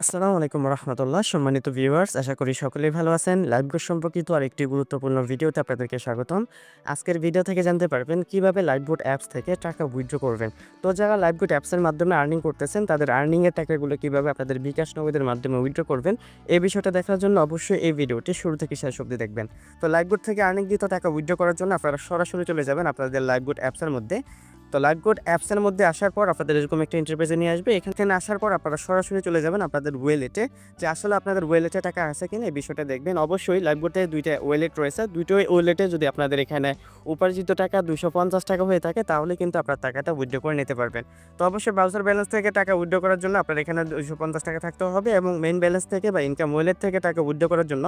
আসসালামু আলাইকুম রহমতুল্লাহ। সম্মানিত ভিউয়ার্স, আশা করি সকলেই ভালো আছেন। লাইভ কোড সম্পর্কিত আরেকটি গুরুত্বপূর্ণ ভিডিওতে আপনাদেরকে স্বাগতম। আজকের ভিডিও থেকে জানতে পারবেন কিভাবে লাইভবোট অ্যাপস থেকে টাকা উইথড্র করবেন। তো যারা লাইভবোট অ্যাপসের মাধ্যমে আর্নিং করতেছেন, তাদের আর্নিংয়ের টাকাগুলো কিভাবে আপনাদের বিকাশ নগদের মাধ্যমে উইথড্র করবেন, এই বিষয়টা দেখার জন্য অবশ্যই এই ভিডিওটি শুরু থেকে শেষ অবধি দেখবেন। তো লাইভবোট থেকে আর্নিংকৃত টাকা উইথড্র করার জন্য আপনারা সরাসরি চলে যাবেন আপনাদের লাইভবোট অ্যাপসের মধ্যে। তো লাইভবোট অ্যাপসের মধ্যে আসার পর আপনাদের এরকম একটা ইন্টারফেসে নিয়ে আসবে। এখানে আসার পর আপনারা সরাসরি চলে যাবেন আপনাদের ওয়েলেটে, যে আসলে আপনাদের ওয়েলেটে টাকা আছে কিনা এই বিষয়টা দেখবেন। অবশ্যই লাইভবোটে দুইটা ওয়েলেট রয়েছে, দুটোই ওয়েলেটে যদি আপনাদের এখানে উপার্জিত টাকা 250 টাকা হয়ে থাকে, তাহলে কিন্তু আপনার টাকাটা উইথড্র করে নিতে পারবেন। তো অবশ্যই ব্রাউজার ব্যালেন্স থেকে টাকা উইথড্র করার জন্য আপনার এখানে 250 টাকা থাকতে হবে, এবং মেইন ব্যালেন্স থেকে বা ইনকাম ওয়েলেট থেকে টাকা উইথড্র করার জন্য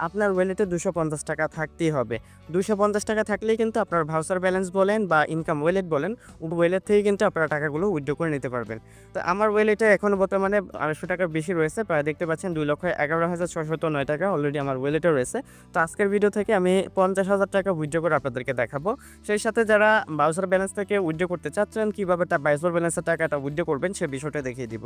আপনার ওয়েলেটে 250 টাকা থাকতেই হবে। 250 টাকা থাকলেই কিন্তু আপনার ব্রাউজার ব্যালেন্স বলেন বা ইনকাম ওয়েলেট বলেন, ওয়েলেট থেকে কিন্তু আপনারা টাকাগুলো উইথড্র করে নিতে পারবেন। তো আমার ওয়েলেটে এখনও বর্তমানে 250 টাকার বেশি রয়েছে, প্রায় দেখতে পাচ্ছেন 2,11,609 টাকা অলরেডি আমার ওয়েলেটে রয়েছে। তো আজকের ভিডিও থেকে আমি 50,000 টাকা উইথড্র করে আপনাদেরকে দেখাবো। সেই সাথে যারা ব্রাউজার ব্যালেন্স থেকে উইথড্র করতে চাচ্ছেন, কীভাবে ব্রাউজার ব্যালেন্সের টাকাটা উইথড্র করবেন সে বিষয়টা দেখিয়ে দিব।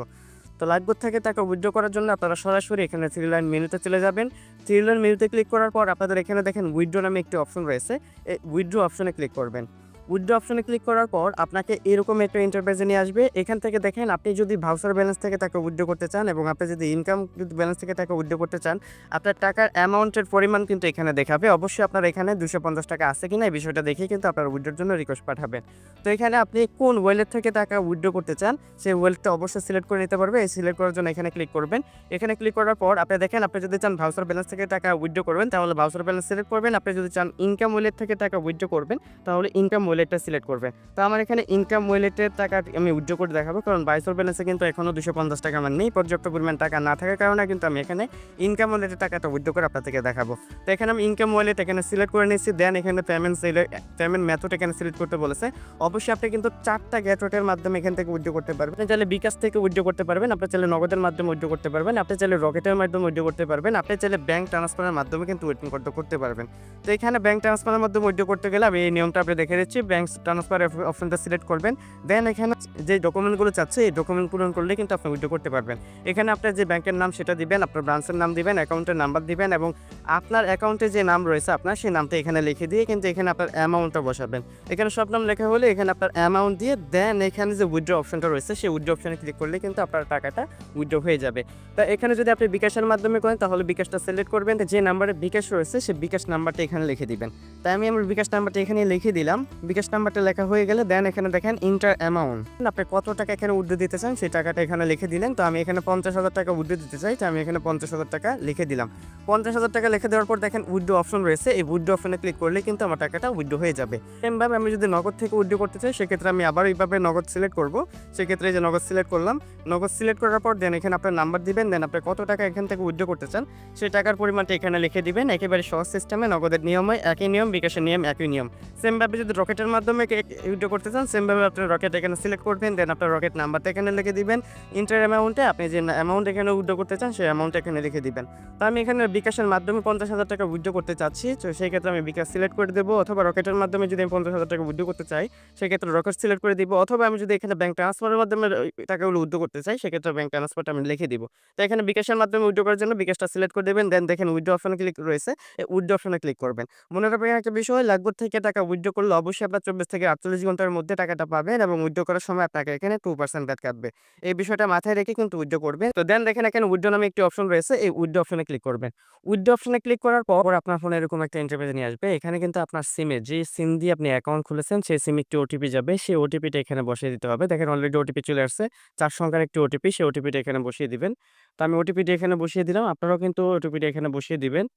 তো লাইভবোট থেকে টাকা উইথড্র করার জন্য আপনারা সরাসরি এখানে থ্রি লাইন মেনুতে চলে যাবেন। থ্রি লাইন মেনুতে ক্লিক করার পর আপনাদের এখানে দেখেন উইথড্র নামে একটি অপশন রয়েছে, এই উইথড্র অপশনে ক্লিক করবেন। উইথড্র অপশনে ক্লিক করার পর আপনাকে এরকম একটা ইন্টারফেসে নিয়ে আসবে। এখান থেকে দেখেন আপনি যদি ভাউচার ব্যালেন্স থেকে টাকা উইথড্র করতে চান, এবং আপনি যদি ইনকাম ব্যালেন্স থেকে টাকা উইথড্র করতে চান, আপনার টাকার অ্যামাউন্টের পরিমাণ কিন্তু এখানে দেখাবে। অবশ্যই আপনার এখানে 250 টাকা আছে কিনা এই বিষয়টা দেখে কিন্তু আপনার উইথড্রর জন্য রিকোয়েস্ট পাঠাবেন। তো এখানে আপনি কোন ওয়েলেট থেকে টাকা উইথড্র করতে চান সেই ওয়েলেটটা অবশ্যই সিলেক্ট করে নিতে পারবে। এই সিলেক্ট করার জন্য এখানে ক্লিক করবেন। এখানে ক্লিক করার পর আপনি দেখেন, আপনি যদি চান ভাউচার ব্যালেন্স থেকে টাকা উইথড্র করবেন তাহলে ভাউচার ব্যালেন্স সিলেক্ট করবেন। আপনি যদি চান ইনকাম ওয়েলেট থেকে টাকা উইথড্র করবেন তাহলে ইনকাম ওয়েলেটটা সিলেক্ট করবেন। তো আমার এখানে ইনকাম ওয়েলেটের টাকা আমি উইথড্র করে দেখাবো, কারণ ভাউচার ব্যালেন্সে কিন্তু এখনও 250 টাকা আমার নেই। পর্যাপ্ত পরিমাণ টাকা না থাকার কারণে কিন্তু আমি এখানে ইনকাম ওয়েলেটের টাকাটা উইথড্র করে আপনাদেরকে দেখাবো। তো এখানে আমি ইনকাম ওয়েলেট এখানে সিলেক্ট করে নিচ্ছি। দেন এখানে পেমেন্ট মেথড এখানে সিলেক্ট করতে বলেছে। অবশ্যই আপনি কিন্তু 4টা গেটওয়ের মাধ্যমে এখান থেকে উইথড্র করতে পারবেন। আপনি চাইলে বিকাশ থেকে উইথড্র করতে পারবেন, আপনি চাইলে নগদের মাধ্যমে উইথড্র করতে পারবেন, আপনি চাইলে রকেটের মাধ্যমে উইথড্র করতে পারবেন, আপনি চাইলে ব্যাংক ট্রান্সফারের মাধ্যমে কিন্তু উইথড্র করতে পারবেন। তো এখানে ব্যাংক ট্রান্সফারের মাধ্যমে উইথড্র করতে গেলে আমি এই নিয়মটা আপনি দেখে দিচ্ছি। ব্যাংক ট্রান্সফার অপশনটা সিলেক্ট করবেন। দেন এখানে যে ডকুমেন্টগুলো চাচ্ছে এই ডকুমেন্ট পূরণ করলে কিন্তু আপনি উইথড্র করতে পারবেন। এখানে আপনার যে ব্যাংকের নাম সেটা দিবেন, আপনার ব্রাঞ্চের নাম দিবেন, অ্যাকাউন্টের নাম্বার দিবেন, এবং আপনার অ্যাকাউন্টে যে নাম রয়েছে আপনার সেই নামটা এখানে লিখে দিয়ে কিন্তু এখানে আপনার অ্যামাউন্টটা বসাবেন। এখানে সব নাম লেখা হলে এখানে আপনার অ্যামাউন্ট দিয়ে দেন এখানে যে উইথড্র অপশনটা রয়েছে সেই উইথড্র অপশনে ক্লিক করলে কিন্তু আপনার টাকাটা উইথড্র হয়ে যাবে। তা এখানে যদি আপনি বিকাশের মাধ্যমে করেন তাহলে বিকাশটা সিলেক্ট করবেন, যে নাম্বারে বিকাশ রয়েছে সেই বিকাশ নাম্বারটা এখানে লিখে দিবেন। তাই আমি আমার বিকাশ নাম্বারটা এখানে লিখে দিলাম। বিকাশ নাম্বারটা লেখা হয়ে গেলে দেন এখানে দেখেন ইন্টার অ্যামাউন্ট, আপনি কত টাকা এখানে উইথড্র দিতে চান সেই টাকাটা এখানে লিখে দিলেন। তো আমি এখানে 50,000 টাকা উইথড্র দিতে চাই, তো আমি এখানে 50,000 টাকা লিখে দিলাম। 50,000 টাকা লিখে দেওয়ার পর দেখেন উইথড্র অপশন রয়েছে, এই উইথড্র অপশনে ক্লিক করলে কিন্তু আমার টাকাটা উইথড্র হয়ে যাবে। সেমভাবে আমি যদি নগদ থেকে উইথড্র করতে চাই সেক্ষেত্রে আমি আবার এইভাবে নগদ সিলেক্ট করব। সেক্ষেত্রে যে নগদ সিলেক্ট করলাম, নগদ সিলেক্ট করার পর দেন এখানে আপনার নাম্বার দিবেন, দেন আপনি কত টাকা এখান থেকে উইথড্র করতে চান সেই টাকার পরিমাণটা এখানে লিখে দিবেন। একেবারে সহজ সিস্টেমে, নগদের নিয়ম হয় একই নিয়ম, বিকাশের নিয়ম একই নিয়ম। সেমভাবে যদি রকেটের মাধ্যমে উইথড্র করতে চান সেমভাবে আপনি রকেট এখানে সিলেক্ট করবেন, দেন আপনার রকেট নাম্বারটা এখানে লিখে দিবেন। ইন্টার অ্যামাউন্টে আপনি যে অ্যামাউন্ট এখানে উইথড্র করতে চান সেই অ্যামাউন্ট এখানে লিখে দিবেন। তো আমি এখানে বিকাশের মাধ্যমে 50,000 টাকা উইথড্র করতে চাচ্ছি, তো সেই ক্ষেত্রে আমি বিকাশ সিলেক্ট করে দেবো, অথবা রকেটের মাধ্যমে যদি আমি 50,000 টাকা উইথড্র করতে চাই সেক্ষেত্রে রকেট সিলেক্ট করে দিব, অথবা আমি যদি এখানে ব্যাংক ট্রান্সফারের মাধ্যমে টাকাগুলো উইথড্র করতে চাই সেক্ষেত্রে ব্যাংক ট্রান্সফারটা আমি লিখে দিব। তো এখানে বিকাশের মাধ্যমে উইথড্র করার জন্য বিকাশটা সিলেক্ট করে দেবেন, দেন দেখেন উইথড্র অপশনে ক্লিক রয়েছে, এই উইথড্র অপশনে ক্লিক করবেন। মনে রাখবেন একটা বিষয়, লাইভবোট থেকে টাকা উইথড্র করলে অবশ্যই আপনার 24 থেকে 48 ঘন্টার মধ্যে টাকাটা পাবেন, এবং উইথড্র করার সময় আপনাকে এখানে 2% ব্যাট কাটবে। এই বিষয়টা মাথায় রেখে কিন্তু উইথড্র করবেন। তো দেন দেখেন এখানে উইথড্র নামে একটি অপশন রয়েছে, এই উইথড্র অপশনে ক্লিক করবেন। উইথড্র অপশনে ক্লিক করার পর আপনার ফোনে এরকম একটা ইন্টারফেস নিয়ে আসবে। এখানে কিন্তু আপনার সিমে যে সিম দিয়ে আপনি অ্যাকাউন্ট খুলেছেন সেই সিমে একটি ওটিপি যাবে, সেই ওটিপিটা এখানে বসিয়ে দিতে হবে। দেখেন অলরেডি ওটিপি চলে আসছে, 4 সংখ্যার একটি ওটিপি, সেই ওটিপিটা এখানে বসিয়ে দিবেন। তো আমি ওটিপিটা এখানে বসিয়ে দিলাম, আপনারাও কিন্তু ওটিপিটা এখানে বসিয়ে দিবেন।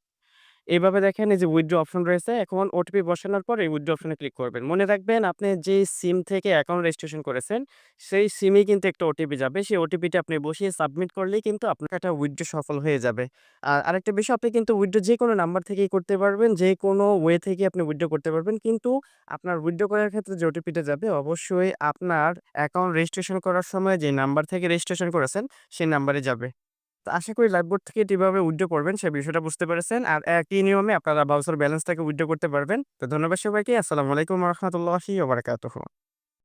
এভাবে দেখেন এই যে উইথড্র অপশন রয়েছে, এখন ওটিপি বসানোর পর এই উইথড্র অপশনে ক্লিক করবেন। মনে রাখবেন আপনি যে সিম থেকে অ্যাকাউন্ট রেজিস্ট্রেশন করেছেন সেই সিমেই কিন্তু একটা ওটিপি যাবে। সেই ওটিপিটা আপনি বসিয়ে সাবমিট করলেই কিন্তু আপনার একটা উইথড্র সফল হয়ে যাবে। আর আরেকটা বিষয়, আপনি কিন্তু উইথড্র যেকোনো নাম্বার থেকেই করতে পারবেন, যেকোনো ওয়ে থেকে আপনি উইথড্র করতে পারবেন। কিন্তু আপনার উইথড্র করার ক্ষেত্রে যে ওটিপিটা যাবে অবশ্যই আপনার অ্যাকাউন্ট রেজিস্ট্রেশন করার সময় যে নাম্বার থেকে রেজিস্ট্রেশন করেছেন সেই নাম্বারে যাবে। তো আশা করি লাইভবোট থেকে কিভাবে উইথড্র করবেন সে বিষয়টা বুঝতে পেরেছেন। আর একই নিয়মে আপনারা ব্রাউজার ব্যালেন্স থেকে উইথড্র করতে পারবেন। তো ধন্যবাদ সবাইকে। আসসালামু আলাইকুম ওয়া রাহমাতুল্লাহি ওয়া বারাকাতুহু।